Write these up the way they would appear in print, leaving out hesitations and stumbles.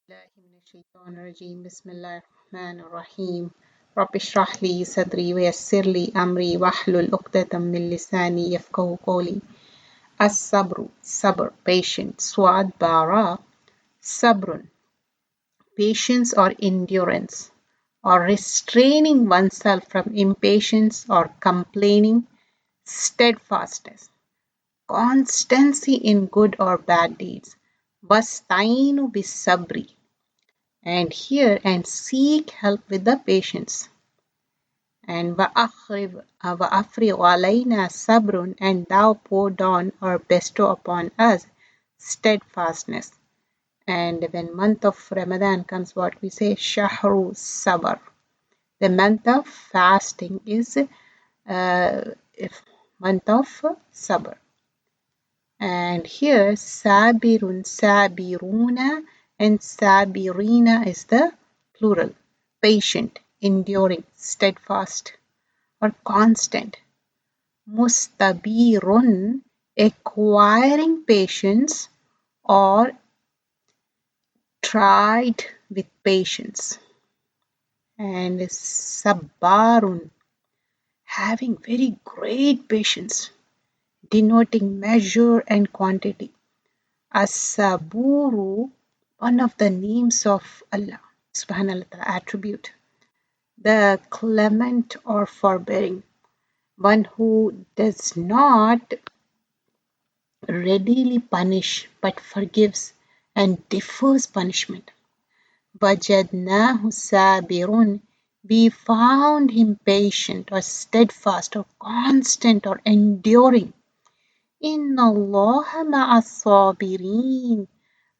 بالله من الشيطان الرجيم بسم الله الرحمن الرحيم رب اشرح لي صدري ويسر لي أمري واحلل عقدة من لساني يفقهوا قولي الصبر صبر patient swad bara sabrun patience or endurance or restraining oneself from impatience or complaining steadfastness constancy in good or bad deeds wastainu bis sabri and hear and seek help with the patience. And وَأَفْرِغْ عَلَيْنَا sabrun, and thou pour down or bestow upon us steadfastness. And when month of Ramadan comes, what we say, Shahru Sabr. The month of fasting is month of Sabr. And here Sabirun, Sabiruna and Sabirina is the plural. Patient, enduring, steadfast or constant. Mustabirun, acquiring patience or tried with patience. And Sabbarun, having very great patience, denoting measure and quantity. Asabru, one of the names of Allah subhanahu wa ta'ala attribute. The clement or forbearing, one who does not readily punish but forgives and defers punishment. Wajadnahu sabirun, we found him patient or steadfast or constant or enduring. Inna Allaha ma'as sabirin.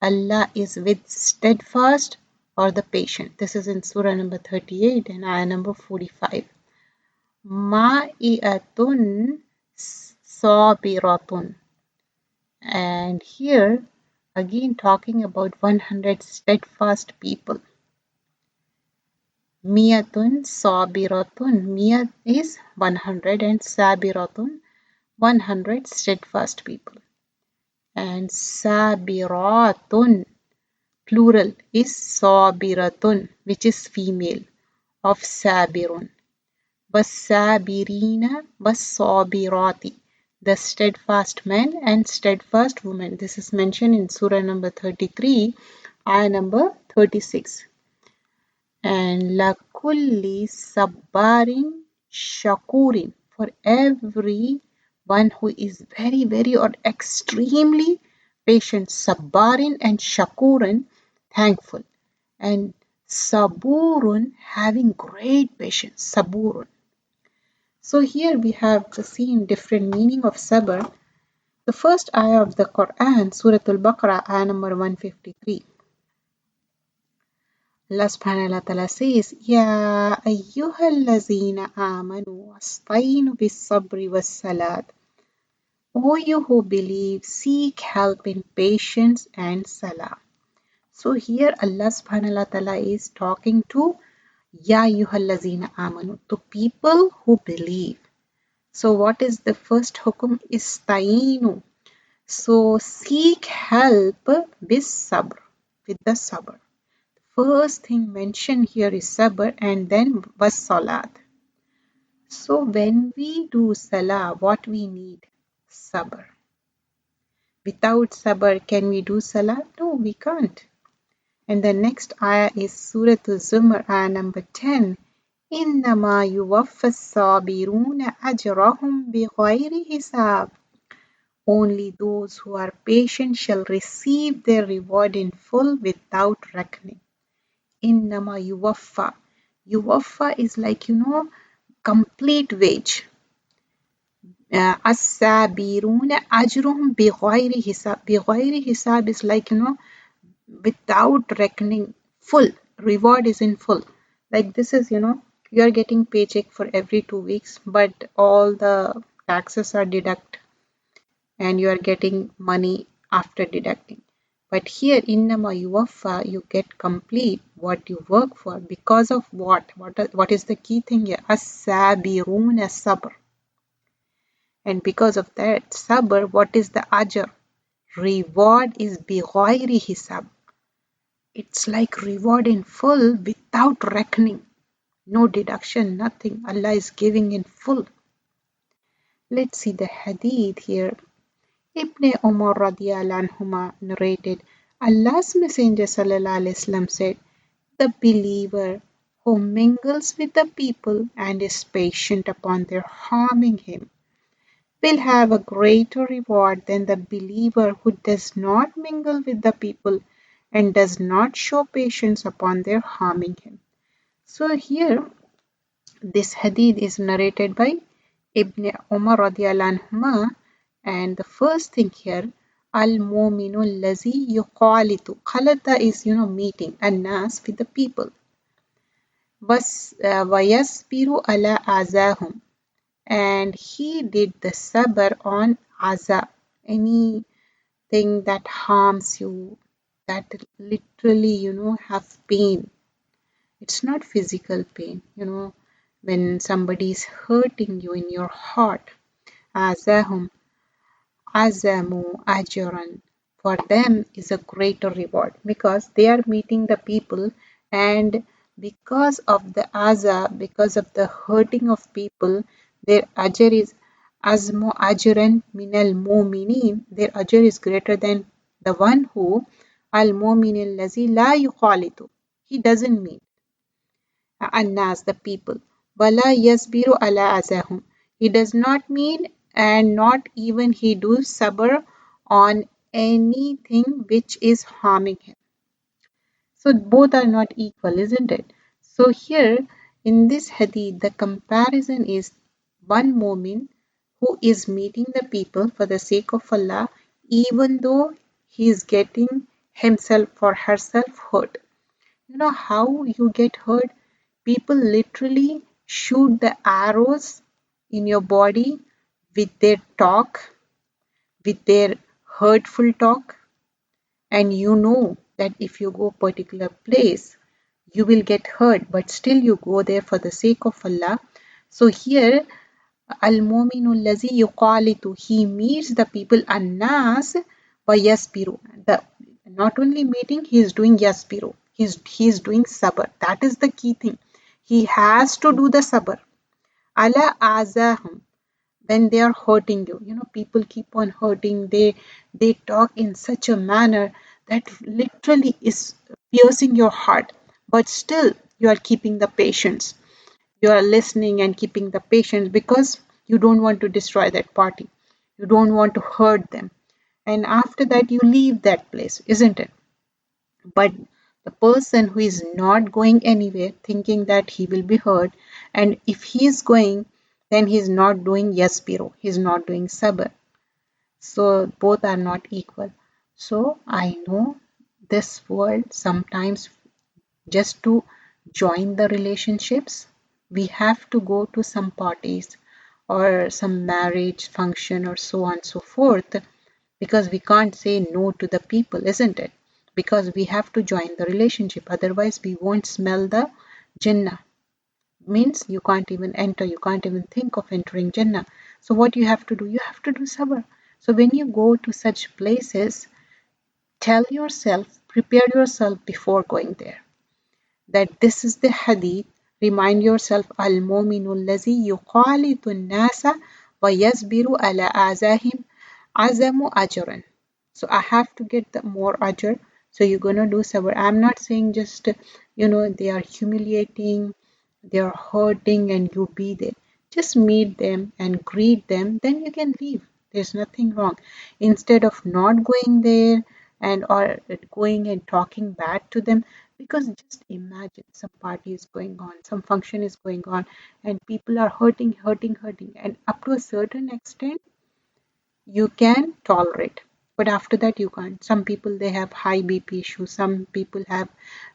Allah is with steadfast or the patient. This is in Surah number 38 and ayah number 45. Ma'i'atun sabiratun. And here again talking about 100 steadfast people. Miyatun sabiratun. Miyat is 100 and sabiratun 100 steadfast people. And sabiratun plural is sabiratun, which is female of sabirun. Wasabirina wasabirati, the steadfast men and steadfast women. This is mentioned in Surah number 33, ayah number 36. And lakulli sabbarin shakurin, for every one who is very or extremely patient, sabbarin and shakurin, thankful, and saburun, having great patience, saburun. So here we have seen different meaning of sabr. The first ayah of the Quran, Surah Al-Baqarah, ayah number 153. Allah subhanahu wa ta'ala says, Ya ayyuhallazina amanu astainu bis sabri was salat. O you who believe, seek help in patience and salah. So here Allah subhanahu wa ta'ala is talking to Ya ayyuhallazina amanu, to people who believe. So what is the first hukum? Istainu. So seek help bis sabr, with the sabr. First thing mentioned here is sabr and then was salat. So when we do salah, what we need? Sabr. Without sabr, can we do salah? No, we can't. And the next ayah is Surah Al-Zumar, ayah number 10. إِنَّمَا يُوَفَّى الصَّابِرُونَ أَجْرَهُمْ بِغَيْرِ حِسَابٍ. Only those who are patient shall receive their reward in full without reckoning. Innama yuwaffa. Yuwaffa is like, complete wage. As-sabiruna ajruhum bighayri hisab. Bighayri hisab is like, without reckoning, full. Reward is in full. Like this is, you are getting paycheck for every 2 weeks, but all the taxes are deducted and you are getting money after deducting. But here, innama yuwaffa, you get complete what you work for. Because of what? What is the key thing here? As-sabiruna sabr. And because of that sabr, what is the ajr? Reward is bighayri hisab. It's like reward in full without reckoning. No deduction, nothing. Allah is giving in full. Let's see the hadith here. Ibn Umar radiallahu anhuma narrated, Allah's Messenger sallallahu alaihi wasallam said, the believer who mingles with the people and is patient upon their harming him will have a greater reward than the believer who does not mingle with the people and does not show patience upon their harming him. So here this hadith is narrated by Ibn Umar radiallahu anhuma, and the first thing here, al-mu'minu allazi yuqalitu. Khalata is, meeting, and nas with the people. Vayasbiru ala azahum. And he did the sabr on aza, anything that harms you, that literally, have pain. It's not physical pain, when somebody is hurting you in your heart. Azahum, azamu, ajran. For them is a greater reward because they are meeting the people, and because of the because of the hurting of people, their ajr is azmu ajran minal mu'minin. Their ajr is greater than the one who al mu'min lazi la yuqalitu. He doesn't meet annas, the people. Wala yasbiru ala azahum. He does not mean, and not even he do sabr on anything which is harming him. So both are not equal, isn't it? So here in this hadith, the comparison is one mu'min who is meeting the people for the sake of Allah, even though he is getting himself or herself hurt. You know how you get hurt? People literally shoot the arrows in your body with their talk, with their hurtful talk, and you know that if you go particular place, you will get hurt, but still you go there for the sake of Allah. So here, al-mu'minu allazi yuqalitu, he meets the people annas wa yasbiru. The not only meeting, he is doing yasbiru. He is doing sabr. That is the key thing. He has to do the sabr. Ala azahum, when they are hurting you. People keep on hurting. They talk in such a manner that literally is piercing your heart. But still you are keeping the patience. You are listening and keeping the patience because you don't want to destroy that party. You don't want to hurt them. And after that you leave that place, isn't it? But the person who is not going anywhere thinking that he will be hurt, and if he is going, then he is not doing yasbiro, he is not doing sabr. So both are not equal. So I know this world sometimes, just to join the relationships, we have to go to some parties or some marriage function or so on and so forth, because we can't say no to the people, isn't it? Because we have to join the relationship, otherwise we won't smell the Jannah. Means you can't even enter, you can't even think of entering Jannah. So what you have to do? You have to do sabr. So when you go to such places, tell yourself, prepare yourself before going there, that this is the hadith. Remind yourself, al-mu'minu allazi yuqalitu an-nasa wa yasbiru ala azahim azamu ajran. So I have to get the more ajr. So you're gonna do sabr. I'm not saying just they are humiliating, they are hurting, and you be there. Just meet them and greet them. Then you can leave. There's nothing wrong. Instead of not going there and or going and talking bad to them, because just imagine some party is going on, some function is going on, and people are hurting, and up to a certain extent you can tolerate, but after that you can't. Some people, they have high BP issue, some people have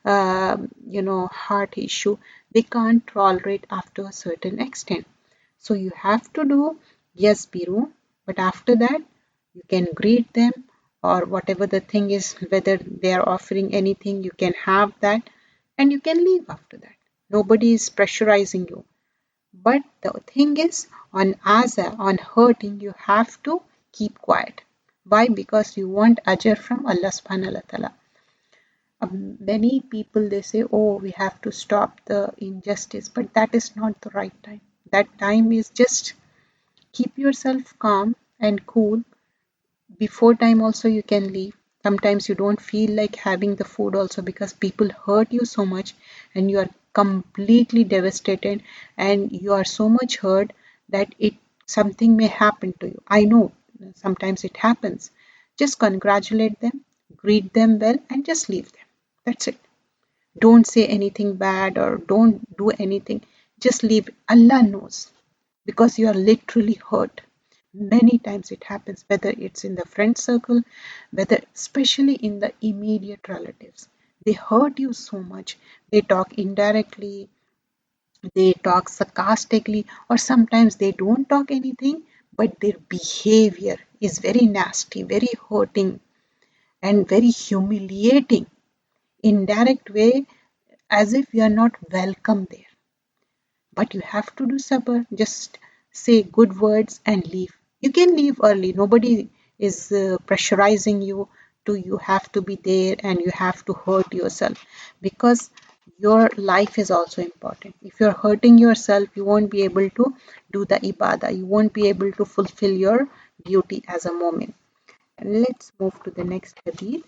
heart issue. They can't tolerate after a certain extent. So you have to do yes biru, but after that you can greet them, or whatever the thing is, whether they are offering anything, you can have that, and you can leave after that. Nobody is pressurizing you. But the thing is, on aza, on hurting, you have to keep quiet. Why? Because you want ajr from Allah subhanahu wa ta'ala. Many people, they say, oh, we have to stop the injustice, but that is not the right time. That time is just keep yourself calm and cool. Before time also you can leave. Sometimes you don't feel like having the food also because people hurt you so much and you are completely devastated and you are so much hurt that it something may happen to you. I know sometimes it happens. Just congratulate them, greet them well, and just leave them. That's it. Don't say anything bad or don't do anything. Just leave. Allah knows because you are literally hurt. Many times it happens, whether it's in the friend circle, whether especially in the immediate relatives. They hurt you so much. They talk indirectly, they talk sarcastically, or sometimes they don't talk anything, but their behavior is very nasty, very hurting, and very humiliating. Indirect way, as if you are not welcome there. But you have to do sabr. Just say good words and leave. You can leave early. Nobody is pressurizing you to you have to be there and you have to hurt yourself because your life is also important. If you're hurting yourself, you won't be able to do the ibadah. You won't be able to fulfill your duty as a moment. And let's move to the next hadith.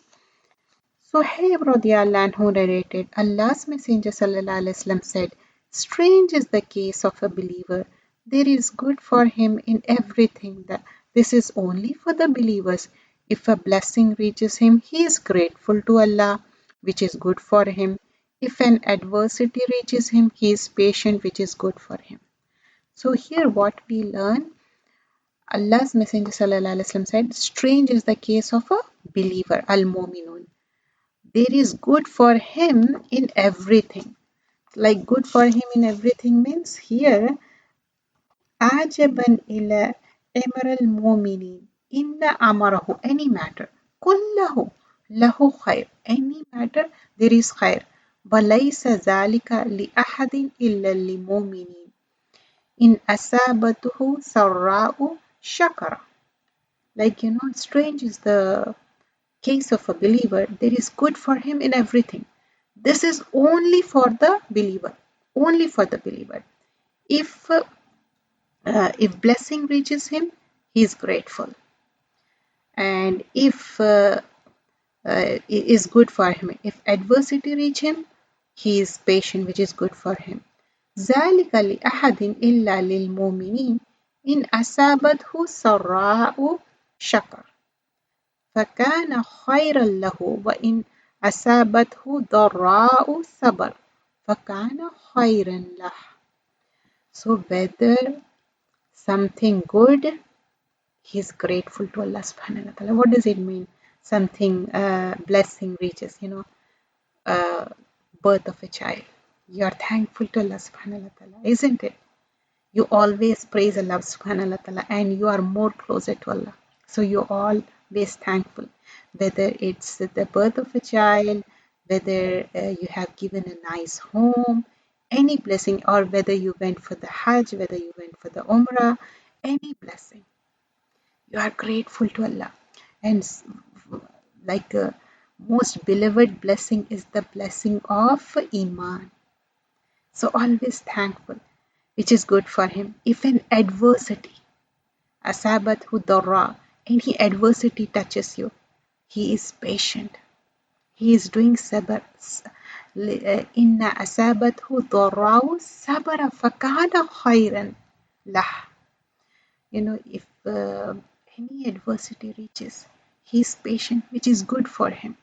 Suhaib radiallahu anhu narrated, Allah's Messenger sallallahu alaihi wasallam said, strange is the case of a believer. There is good for him in everything. This is only for the believers. If a blessing reaches him, he is grateful to Allah, which is good for him. If an adversity reaches him, he is patient, which is good for him. So here what we learn, Allah's Messenger sallallahu alaihi wasallam said, strange is the case of a believer, al-mu'minun. There is good for him in everything. Like good for him in everything means here, ajaban ila emerald mu'minin inna amarahu, any matter, kullahu lahu khair, any matter there is khair. walaysa zalika li ahadin illa li mu'minin in asabatuhu sarra'u shakara. Like, strange is the case of a believer, there is good for him in everything. This is only for the believer, only for the believer. If blessing reaches him, he is grateful, and if it is good for him. If adversity reach him, he is patient, which is good for him. ذلك لأحد إلا للمؤمنين إن أصابته سراء شكر فكان خيرا له وإن أصابته ضراء صبر فكان خيرا له. So whether something good, he is grateful to Allah subhanahu wa ta'ala. What does it mean? Something blessing reaches, uh, birth of a child. You are thankful to Allah subhanahu wa ta'ala, isn't it? You always praise Allah subhanahu wa ta'ala and you are more closer to Allah. So you're always thankful. Whether it's the birth of a child, whether you have given a nice home, any blessing, or whether you went for the Hajj, whether you went for the Umrah, any blessing. You are grateful to Allah. And like most beloved blessing is the blessing of Iman. So always thankful, which is good for him. If an adversity, asabathu darra, any adversity touches you, he is patient. He is doing sabr. Inna asabathu darra'u sabara fakana khayran lah. If any adversity reaches, he is patient, which is good for him.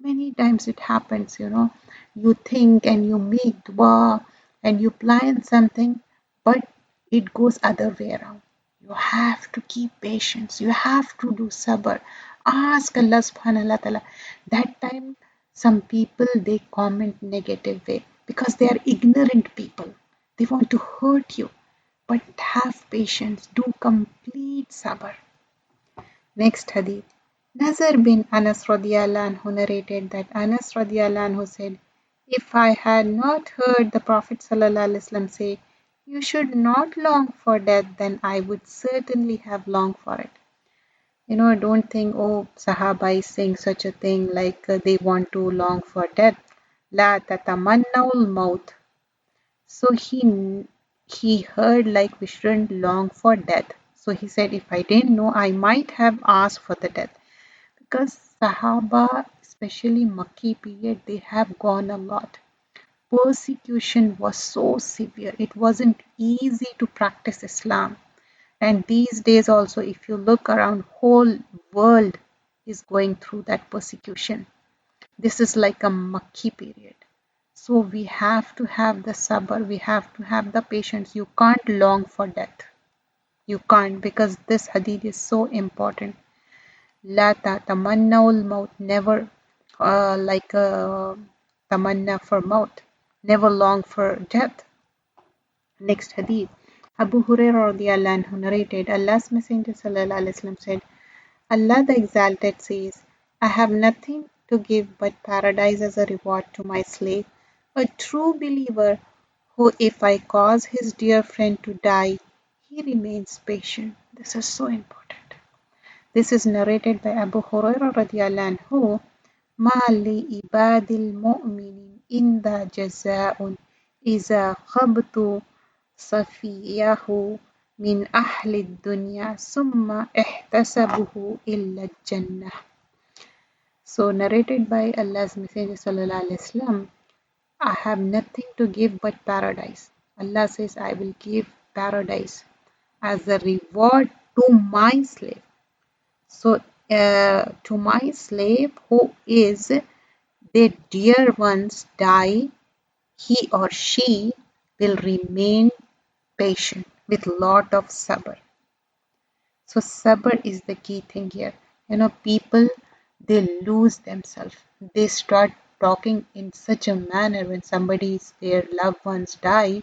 Many times it happens, you think and you make dua and you plan something, but it goes other way around. You have to keep patience. You have to do sabr. Ask Allah subhanahu wa ta'ala. That time, some people, they comment negative way because they are ignorant people. They want to hurt you. But have patience. Do complete sabr. Next hadith. Nazar bin Anas radiallahu anhu narrated that Anas radiallahu anhu said, if I had not heard the Prophet sallallahu alaihi wasallam say, you should not long for death, then I would certainly have longed for it. Don't think, oh, Sahaba is saying such a thing like they want to long for death. La tatamannawul maut. So he heard like we shouldn't long for death. So he said, if I didn't know, I might have asked for the death. Because Sahaba, especially Makki period, they have gone a lot. Persecution was so severe. It wasn't easy to practice Islam. And these days also, if you look around, whole world is going through that persecution. This is like a Makki period. So we have to have the sabr, we have to have the patience. You can't long for death. You can't, because this hadith is so important. La tatamannawul maut, never like tamanna for maut, never long for death. Next hadith. Abu Hurairah radiallahu anhu narrated, Allah's Messenger sallallahu alaihi wasallam said, Allah the Exalted says, I have nothing to give but paradise as a reward to my slave, a true believer who, if I cause his dear friend to die, he remains patient. This is so important. This is narrated by Abu Hurairah radiallahu anhu. ما لعباد المؤمن إن جزاء إذا خبت صفيه من أهل الدنيا ثم احتسبه إلا الجنة. So narrated by Allah's Messenger sallallahu alaihi wasallam, I have nothing to give but paradise. Allah says, I will give paradise as a reward to my slave. So to my slave who is their dear ones die, he or she will remain patient with lot of sabr. So sabr is the key thing here. People, they lose themselves. They start talking in such a manner when somebody's their loved ones die.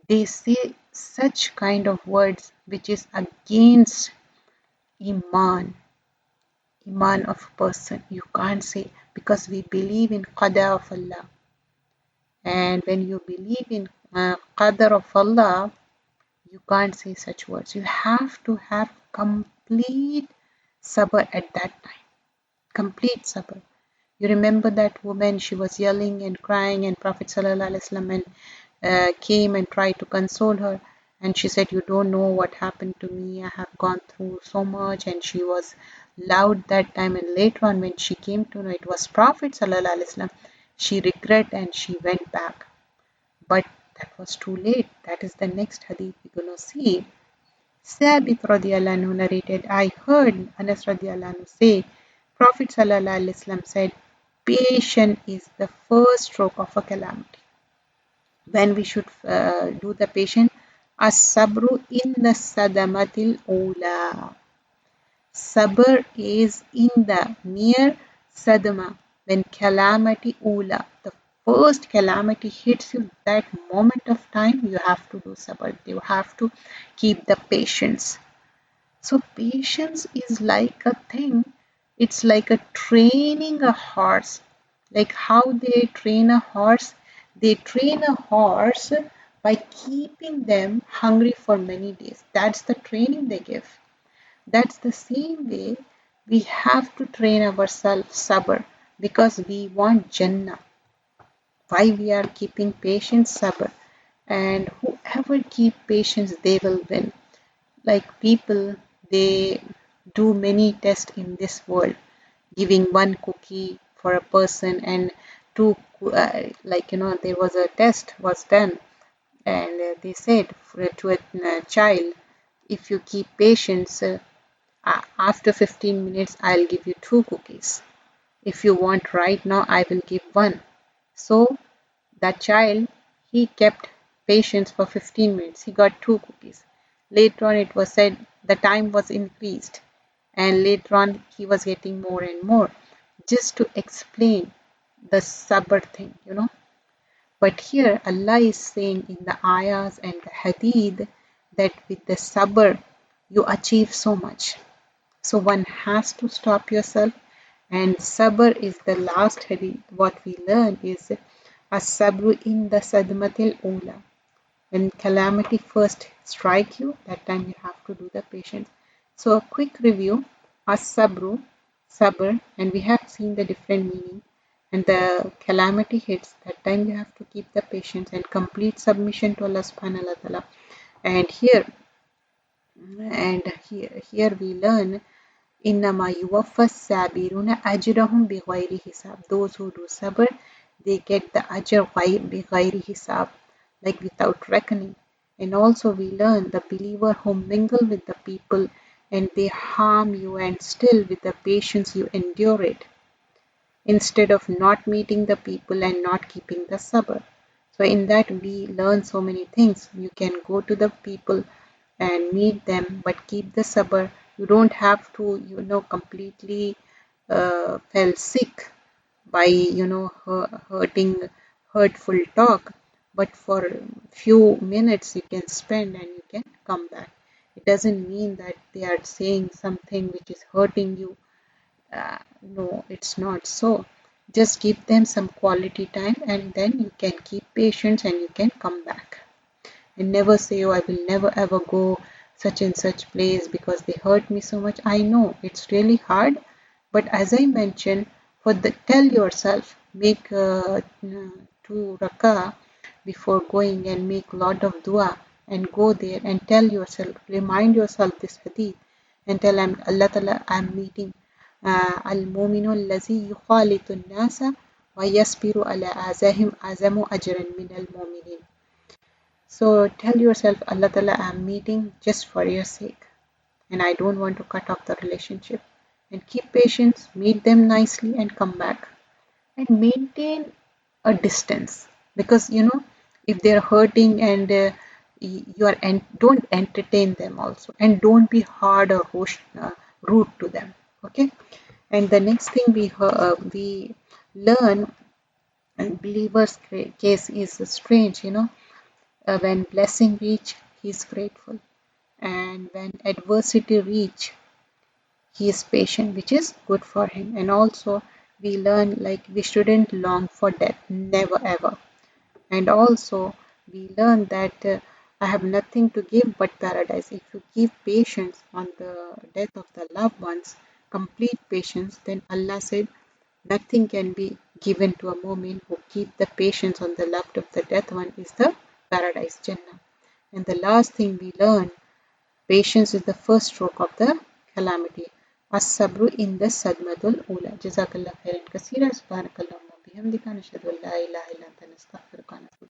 They say such kind of words which is against iman of a person. You can't say, because we believe in qadar of Allah. And when you believe in qadar of Allah, you can't say such words. You have to have complete sabr at that time. Complete sabr. You remember that woman, she was yelling and crying, and Prophet ﷺ came and tried to console her. And she said, you don't know what happened to me. I have gone through so much. And she was loud that time. And later on, when she came to know it was Prophet ﷺ, she regret and she went back. But that was too late. That is the next hadith we're going to see. Sabit radiallahu anhu narrated, I heard Anas radiallahu anhu say, Prophet sallallahu alaihi wasallam said, patience is the first stroke of a calamity. When we should do the patient, Asabru in the sadamatil ula. Sabr is in the near sadama, when calamity ula, the first calamity hits you, that moment of time, you have to do sabr. You have to keep the patience. So patience is like a thing. It's like a training a horse. Like how they train a horse? They train a horse by keeping them hungry for many days. That's the training they give. That's the same way we have to train ourselves sabr, because we want Jannah. Why we are keeping patience, sabr? And whoever keep patience, they will win. Like people, they do many tests in this world, giving one cookie for a person and two, there was a test was done, and they said to a child, if you keep patience, after 15 minutes, I'll give you two cookies. If you want right now, I will give one. So that child, he kept patience for 15 minutes. He got two cookies. Later on, it was said the time was increased. And later on, he was getting more and more. Just to explain the sabr thing. But here, Allah is saying in the ayahs and the hadith that with the sabr, you achieve so much. So one has to stop yourself, and sabr is the last hadith. What we learn is Asabru in the sadmatil ula. When calamity first strike you, that time you have to do the patience. So a quick review. Asabru, sabr, and we have seen the different meaning. And the calamity hits, that time you have to keep the patience and complete submission to Allah subhanahu wa ta'ala. And here we learn إنما يوفى الصابرون أجرهم بغير حساب. Those who do sabr, they get the ajr بغير hisab, like without reckoning. And also we learn the believer who mingle with the people and they harm you, and still with the patience you endure it, instead of not meeting the people and not keeping the sabr. So in that we learn so many things. You can go to the people and meet them, but keep the sabr. You don't have to, completely fell sick by, hurting, hurtful talk. But for few minutes you can spend and you can come back. It doesn't mean that they are saying something which is hurting you. No, it's not so. Just give them some quality time and then you can keep patience and you can come back. And never say, oh, I will never ever go such and such place because they hurt me so much. I know it's really hard, but as I mentioned, tell yourself, make two rakah before going and make lot of dua and go there and tell yourself, remind yourself this hadith and tell Allah Ta'ala, I'm meeting al-mu'minu allazi yukhalitu an-nasa wa yasbiru ala azahim azamu ajran min al-mu'minin. So tell yourself, Allah Ta'ala, I'm meeting just for your sake and I don't want to cut off the relationship. And keep patience, meet them nicely and come back. And maintain a distance, because if they're hurting and don't entertain them also, and don't be hard or rude to them. Okay. And the next thing we learn, and believer's case is strange. When blessing reach, he is grateful, and when adversity reach, he is patient, which is good for him. And also we learn, like, we shouldn't long for death, never ever. And also we learn that I have nothing to give but paradise. If you give patience on the death of the loved ones, complete patience, then Allah said nothing can be given to a mu'min who keep the patience on the loved of the death one is the paradise, Jannah. And the last thing we learn, patience is the first stroke of the calamity. Asabru in the sadmatul ula. Jazakallah khairan kaseera. Subhanakallahumma bihamdika nashhadu an la ilaha illa anta nastaghfiruka wa natubu